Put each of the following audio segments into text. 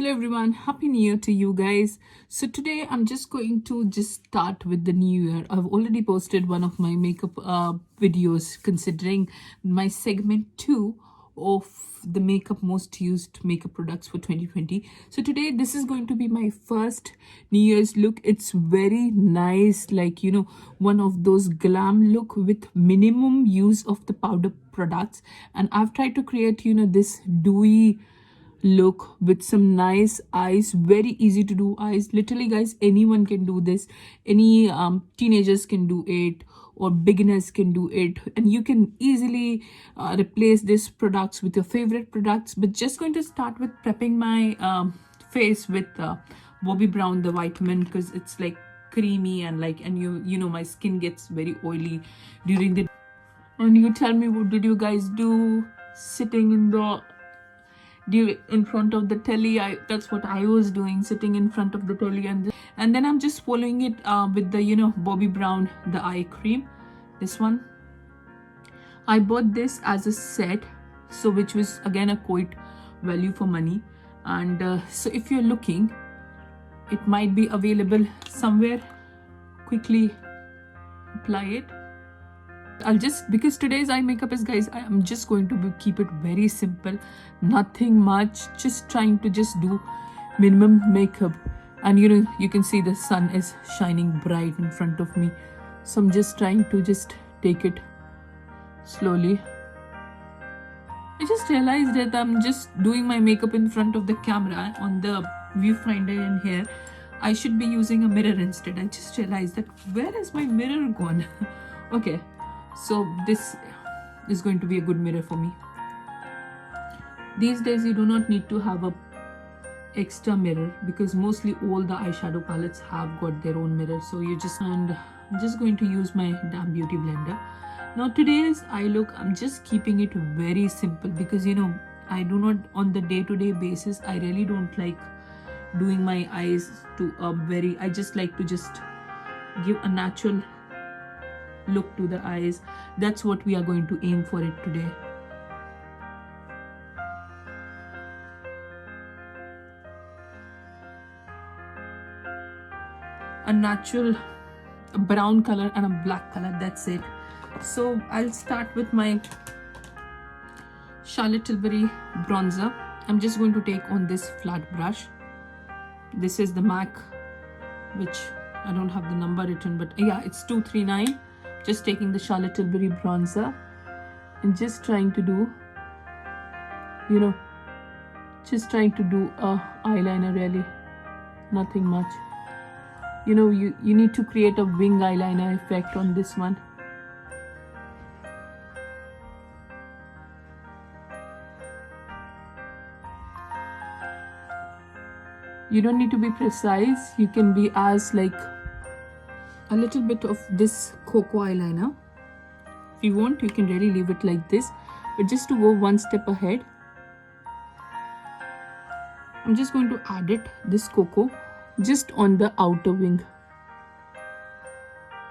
Hello everyone, happy new year to you guys. So today I'm just going to start with the new year. I've already posted one of my makeup videos considering my segment 2 of the makeup most used makeup products for 2020. So today this is going to be my first new year's look. It's very nice, like one of those glam look with minimum use of the powder products, and I've tried to create this dewy look with some nice eyes. Very easy to do eyes, literally guys, anyone can do this. Any teenagers can do it, or beginners can do it, and you can easily replace these products with your favorite products. But just going to start with prepping my face with Bobbi Brown the vitamin, because it's like creamy and my skin gets very oily during the. And you tell me, what did you guys do sitting in front of the telly? That's what I was doing, sitting in front of the telly, and then I'm just following it with the Bobbi Brown the eye cream. This one I bought this as a set, so which was again a quite value for money. And so if you're looking, it might be available somewhere. Quickly apply it. Because today's eye makeup is, guys, I'm just going to keep it very simple, nothing much, just trying to just do minimum makeup. And you can see the sun is shining bright in front of me, so I'm just trying to just take it slowly. I just realized that I'm just doing my makeup in front of the camera on the viewfinder in here. I should be using a mirror instead. I just realized that, where is my mirror gone? Okay, so this is going to be a good mirror for me. These days you do not need to have a extra mirror, because mostly all the eyeshadow palettes have got their own mirror. So I'm just going to use my damn beauty blender. Now today's eye look, I'm just keeping it very simple, because I do not, on the day-to-day basis, I really don't like doing my eyes to I just like to just give a natural look to the eyes. That's what we are going to aim for it today. A natural brown color and a black color, that's it. So I'll start with my Charlotte Tilbury bronzer. I'm just going to take on this flat brush. This is the MAC, which I don't have the number written, but yeah, it's 239. Just taking the Charlotte Tilbury bronzer and just trying to do a eyeliner, really nothing much. You need to create a wing eyeliner effect on this one. You don't need to be precise. You can be as like a little bit of this cocoa eyeliner. If you want, you can really leave it like this, but just to go one step ahead, I'm just going to add this cocoa just on the outer wing,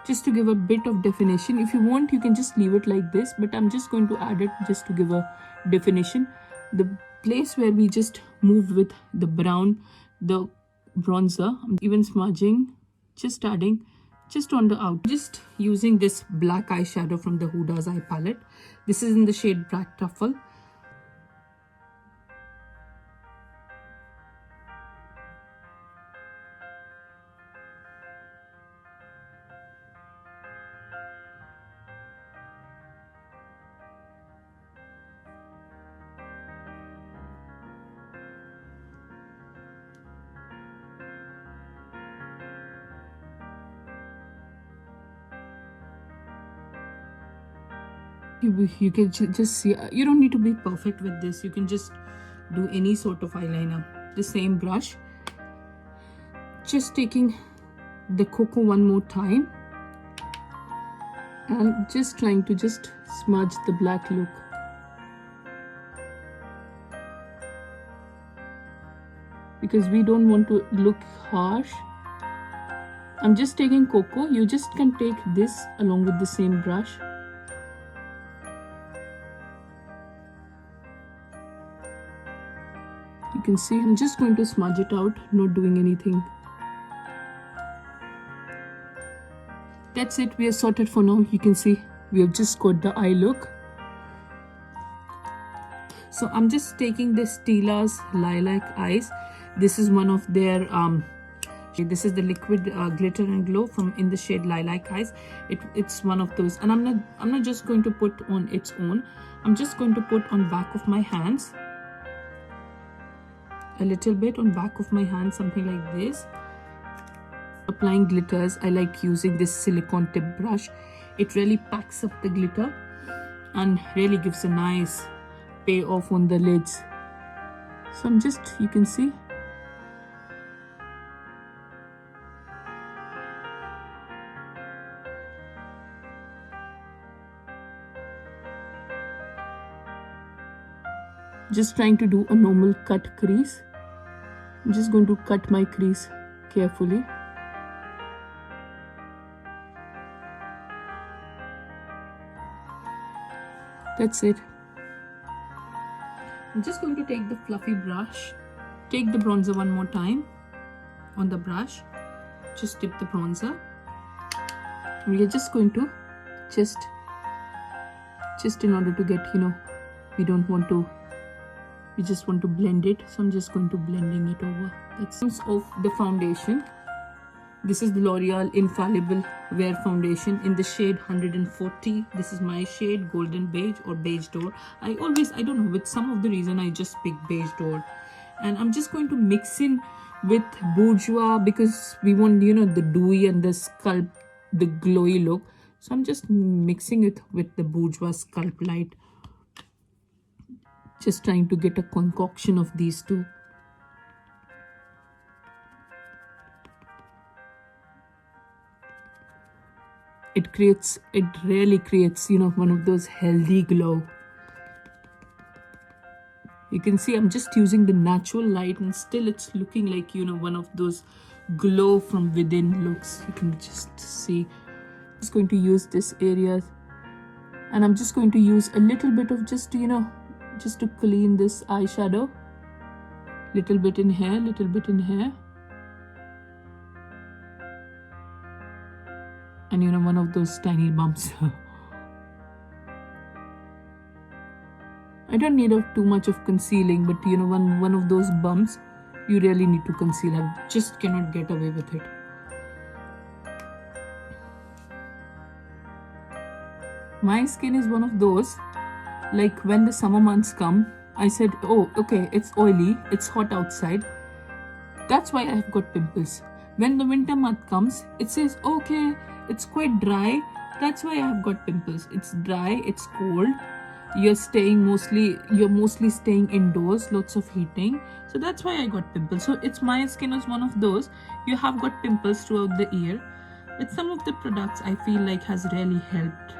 just to give a bit of definition. If you want, you can just leave it like this, but I'm just going to add it just to give a definition. The place where we just moved with the brown, the bronzer, I'm even smudging, just adding just on the out. Just using this black eyeshadow from the Huda's eye palette. This is in the shade Black Truffle. You can just see, you don't need to be perfect with this. You can just do any sort of eyeliner. The same brush, just taking the cocoa one more time and just trying to just smudge the black look. Because we don't want to look harsh. I'm just taking cocoa. You just can take this along with the same brush. You can see I'm just going to smudge it out, not doing anything. That's it, we are sorted for now. You can see we have just got the eye look. So I'm just taking this Stila's Lilac Eyes. This is one of their this is the liquid glitter and glow from in the shade Lilac Eyes. It's one of those, and I'm not just going to put on its own. I'm just going to put on back of my hands, a little bit on back of my hand, something like this. Applying glitters, I like using this silicone tip brush. It really packs up the glitter and really gives a nice payoff on the lids. So I'm just, you can see, just trying to do a normal cut crease. I'm just going to cut my crease carefully. That's it. I'm just going to take the fluffy brush, take the bronzer one more time on the brush, just dip the bronzer. We are just going to just in order to get, you know, we just want to blend it, so I'm just going to blending it over. That's of the foundation. This is the L'Oreal Infallible Wear Foundation in the shade 140. This is my shade, Golden Beige or Beige Door. I don't know, with some of the reason I just pick Beige Door. And I'm just going to mix in with Bourjois because we want, you know, the dewy and the sculpt, the glowy look. So I'm just mixing it with the Bourjois Sculpt Light. Just trying to get a concoction of these two. It really creates, you know, one of those healthy glow. You can see I'm just using the natural light and still it's looking like, you know, one of those glow from within looks. You can just see. I'm just going to use this area, and I'm just going to use a little bit of just, you know, just to clean this eyeshadow. Little bit in here, little bit in here. And, you know, one of those tiny bumps. I don't need too much of concealing, but, you know, one of those bumps, you really need to conceal. I just cannot get away with it. My skin is one of those, like when the summer months come, I said, oh, okay, it's oily, it's hot outside. That's why I have got pimples. When the winter month comes, it says, okay, it's quite dry. That's why I have got pimples. It's dry, it's cold. You're mostly staying indoors, lots of heating. So that's why I got pimples. So my skin is one of those. You have got pimples throughout the year. With some of the products, I feel like has really helped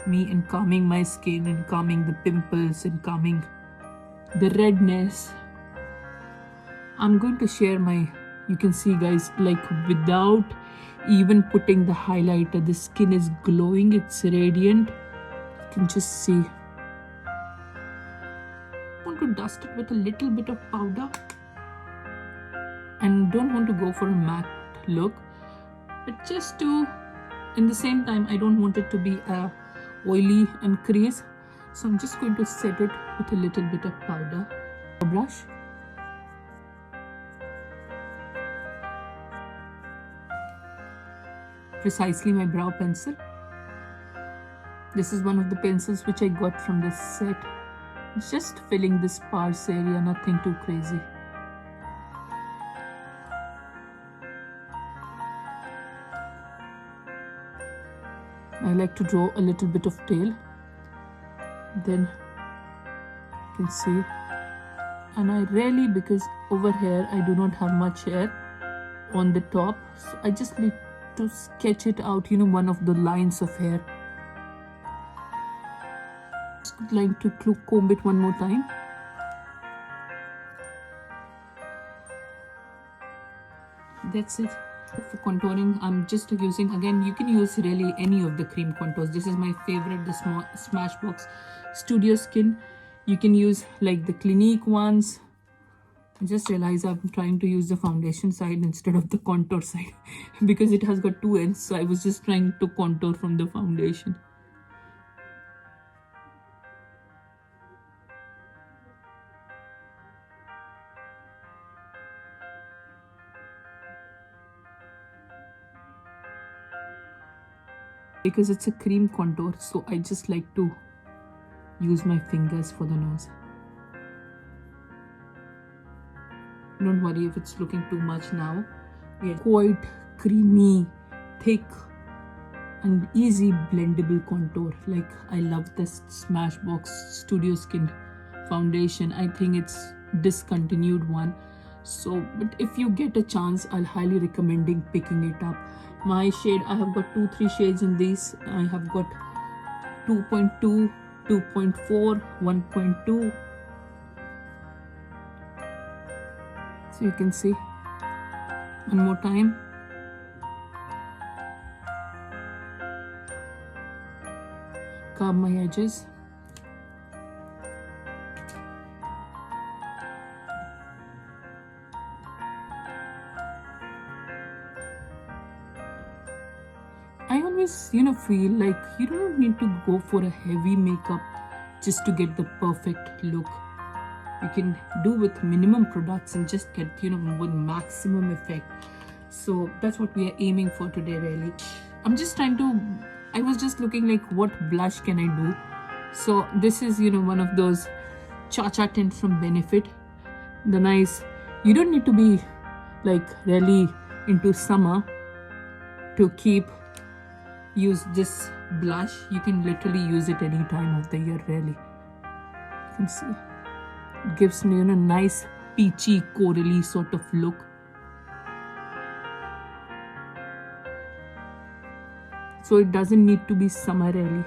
me in calming my skin and calming the pimples and calming the redness. I'm going to share you can see, guys, like without even putting the highlighter, the skin is glowing, it's radiant. You can just see. I want to dust it with a little bit of powder and don't want to go for a matte look, but just to, in the same time, I don't want it to be oily and crease, so I'm just going to set it with a little bit of powder. A brush. Precisely my brow pencil. This is one of the pencils which I got from this set. Just filling this sparse area, nothing too crazy. I like to draw a little bit of tail. Then you can see. And I really, because over here I do not have much hair on the top, so I just need to sketch it out, you know, one of the lines of hair. Just like to comb it one more time. That's it. For contouring, I'm just using, again, you can use really any of the cream contours. This is my favorite, the Smashbox Studio Skin. You can use like the Clinique ones, I just realized I'm trying to use the foundation side instead of the contour side because it has got two ends. So I was just trying to contour from the foundation. Because it's a cream contour, so I just like to use my fingers for the nose. Don't worry if it's looking too much now. Yeah, quite creamy, thick and easy blendable contour. Like, I love this Smashbox Studio Skin foundation. I think it's discontinued one, so but if you get a chance, I'll highly recommending picking it up. My shade, I have got 3 shades in these. I have got 2.2, 2.4, 1.2. So you can see one more time. Carve my edges. I always, feel like you don't need to go for a heavy makeup just to get the perfect look. You can do with minimum products and just get, with maximum effect. So that's what we are aiming for today, really. I was just looking like what blush can I do. So this is, one of those Cha-Cha tints from Benefit. The nice, you don't need to be like really into summer to use this blush. You can literally use it any time of the year, really. You can see it gives me a nice peachy corally sort of look. So it doesn't need to be summer, really.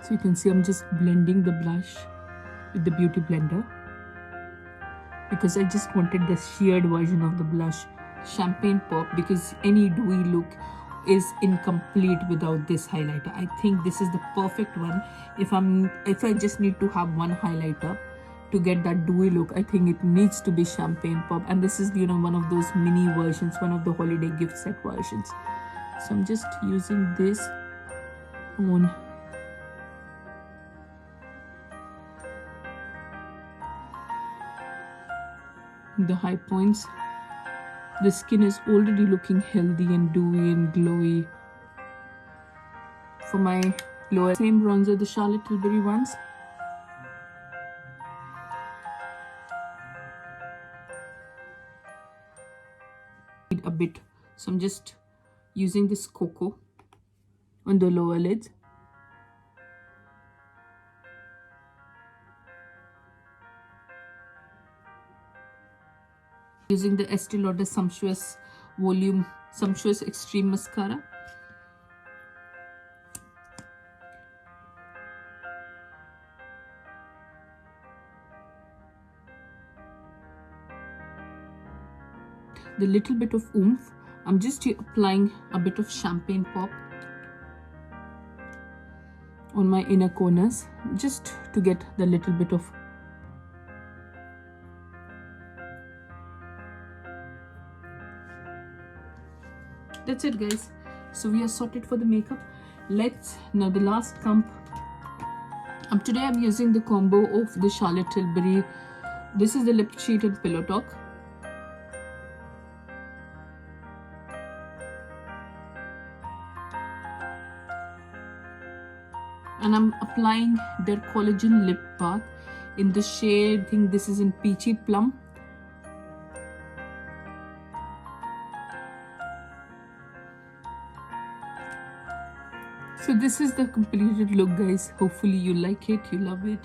So you can see I'm just blending the blush with the beauty blender because I just wanted the sheared version of the blush. Champagne Pop, because any Dewy Look is incomplete without this highlighter. I think this is the perfect one. If I just need to have one highlighter to get that Dewy Look, I think it needs to be Champagne Pop, and this is one of those mini versions, one of the holiday gift set versions. So I'm just using this on the high points. The skin is already looking healthy and dewy and glowy. For my lower, same bronzer, the Charlotte Tilbury ones. A bit, so I'm just using this cocoa on the lower lids. Using the Estee Lauder Sumptuous Extreme Mascara. The little bit of oomph, I'm just applying a bit of Champagne Pop on my inner corners just to get the little bit of That's it, guys. So we are sorted for the makeup. Now the last comp. Today I'm using the combo of the Charlotte Tilbury. This is the Lip Cheat and Pillow Talk. And I'm applying their collagen lip bath in the shade, I think this is in Peachy Plum. So this is the completed look, guys. Hopefully you like it, you love it.